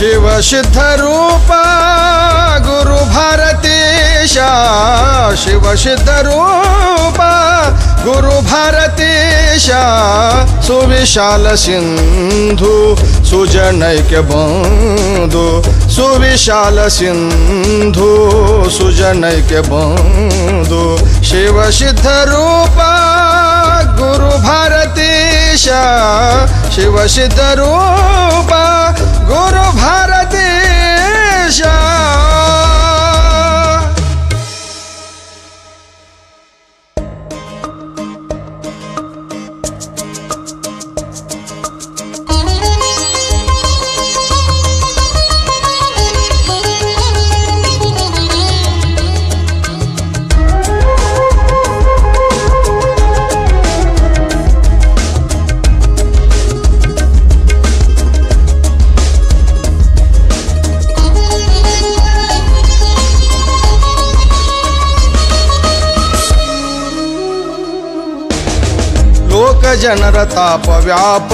ಶಿವ ಸಿದ್ಧ ರೂಪ ಗುರು ಭಾರತೀಶ ಶಿವ ಸಿದ್ಧ ರೂಪ ಗುರು ಭಾರತೀಶ ಸುವಿಶಾಲ ಸಿಂಧು ಸುಜನೈಕ್ಯ ಬಂಧು ಸುವಿಶಾಲ ಸಿಂಧು ಸುಜನೈಕ್ಯ ಬಂಧು ಶಿವ ಸಿದ್ಧ ರೂಪ ಗುರು ಭಾರತೀಶ ಶಿವ ಸಿದ್ಧ ರೂಪ ಗುರು ಭಾರತೀಶ ಲೋಕ ಜನರ ತಾಪ ವ್ಯಾಪ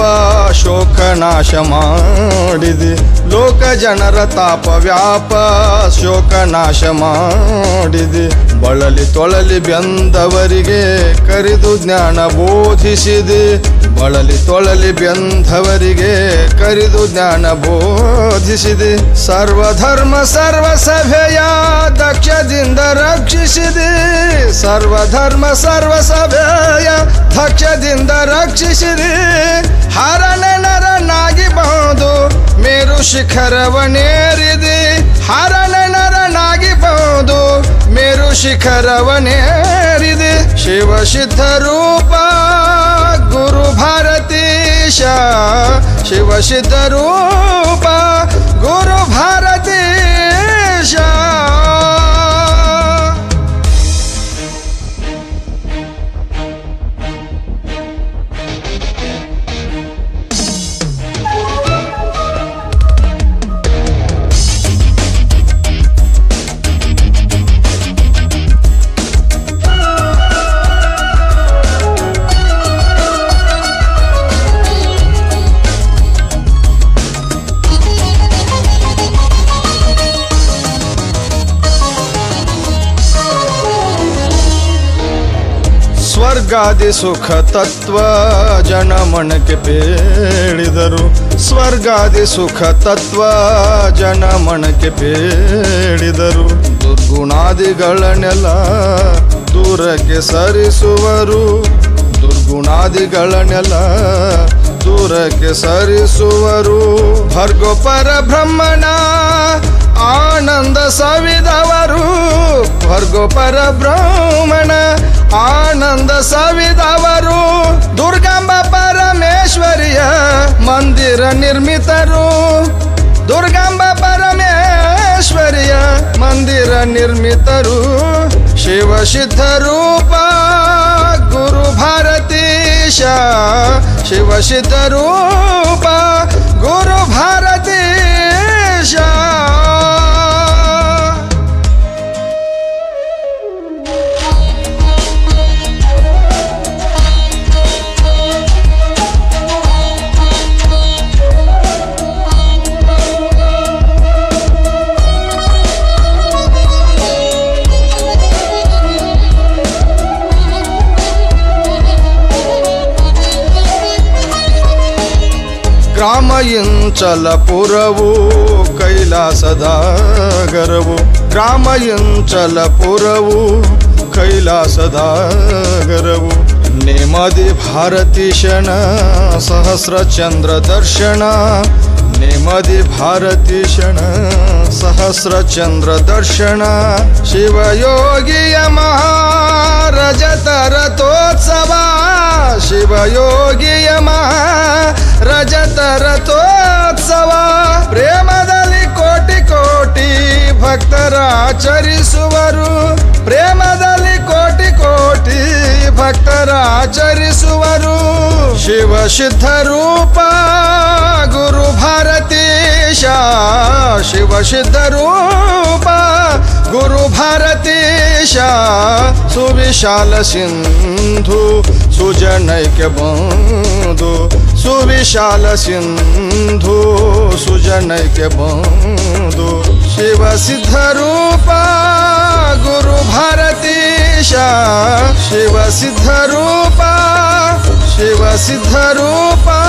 ಶೋಕ ನಾಶ ಮಾಡಿದೆ ಲೋಕ ಜನರ ತಾಪ ವ್ಯಾಪ ಶೋಕ ನಾಶ ಮಾಡಿದೆ ಬಳಲಿ ತೊಳಲಿ ಬೆಂದವರಿಗೆ ಕರಿದು ಜ್ಞಾನ ಬೋಧಿಸಿದೆ ಬಳಲಿ ತೊಳಲಿ ಬೆಂದವರಿಗೆ ಕರಿದು ಜ್ಞಾನ ಬೋಧಿಸಿದೆ ಸರ್ವಧರ್ಮ ಸರ್ವ ಸಭೆಯ ದಕ್ಷದಿಂದ ರಕ್ಷಿಸಿದೆ ಸರ್ವಧರ್ಮ ಸರ್ವ ಸಭೆಯ ದಕ್ಷದಿಂದ ರಕ್ಷಿಸಿದೆ ಹರಣ ನರನಾಗಿ ಬಹುದು ಮೇರು ಶಿಖರವನೇರಿದೆ ಹರಣ ನರನಾಗಿ ಬಹುದು ಮೇರು ಶಿಖರವನೇರಿದೆ ಶಿವ ಸಿದ್ಧ ರೂಪ ಗುರು ಭಾರತೀಶ ಶಿವ ಸಿದ್ಧ ರೂಪ ಗುರು ಭಾರತೀಶ ಸ್ವರ್ಗಾದಿ ಸುಖ ತತ್ವ ಜನಮನಕ್ಕೆ ಬೇಡಿದರು ಸ್ವರ್ಗಾದಿ ಸುಖ ತತ್ವ ಜನಮನಕ್ಕೆ ಬೇಡಿದರು ದುರ್ಗುಣಾದಿಗಳನ್ನೆಲ್ಲ ದೂರಕ್ಕೆ ಸರಿಸುವರು ದುರ್ಗುಣಾದಿಗಳನ್ನೆಲ್ಲ ದೂರಕ್ಕೆ ಸರಿಸುವರು ಭರ್ಗೋ ಪರಬ್ರಹ್ಮಣ ಆನಂದ ಸವಿದವರು ಭರ್ಗೋ ಪರಬ್ರಹ್ಮಣ ಆನಂದ ಸವಿದವರು ದುರ್ಗಾಂಬ ಪರಮೇಶ್ವರಿಯ ಮಂದಿರ ನಿರ್ಮಿತರು ದುರ್ಗಾಂಬ ಪರಮೇಶ್ವರಿಯ ಮಂದಿರ ನಿರ್ಮಿತರು ಶಿವ ಸಿದ್ಧ ರೂಪ ಗುರು ಭಾರತೀಶ ಶಿವ ಸಿದ್ಧ ರೂಪ ಗುರು ಭಾರತೀಶ ಗ್ರಾಮ ಇಂಚಲಪುರವು ಕೈಲಾಸದ ಗರವು ಗ್ರಾಮ ಇಂಚಲಪುರವು ಕೈಲಾಸದ ಗರವು ನೇಮದಿ ಭಾರತೀಶನ ಸಹಸ್ರ ಚಂದ್ರ ದರ್ಶನ ನೇಮದಿ ಭಾರತೀಶನ ಸಹಸ್ರ ಚಂದ್ರ ದರ್ಶನ ಶಿವಯೋಗಿಯ ಮಹಾರಜತ ರಥೋತ್ಸವ ಶಿವಯೋಗಿಯ ರಜತ ರಥೋತ್ಸವ ಪ್ರೇಮದಲ್ಲಿ ಕೋಟಿ ಕೋಟಿ ಭಕ್ತರಾಚರಿಸುವರು ಪ್ರೇಮದಲ್ಲಿ ಕೋಟಿ ಕೋಟಿ ಭಕ್ತರಾಚರಿಸುವರು ಶಿವ ಸಿದ್ಧ ರೂಪ ಗುರು ಭಾರತೀಶ ಶಿವ ಸಿದ್ಧ ರೂಪ ಗುರು ಭಾರತೀಶ ಸುವಿಶಾಲ ಸಿಂಧು ಸುಜನೈಕ್ಯ ಬಂಧು बंधु सुविशाल सिंधु सुजनैक्य बंधु शिव सिद्ध रूपा गुरु भारतीशा शिव सिद्ध रूपा शिव सिद्ध रूपा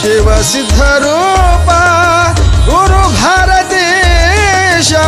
शिव सिद्ध रूपा गुरु भारतीशा।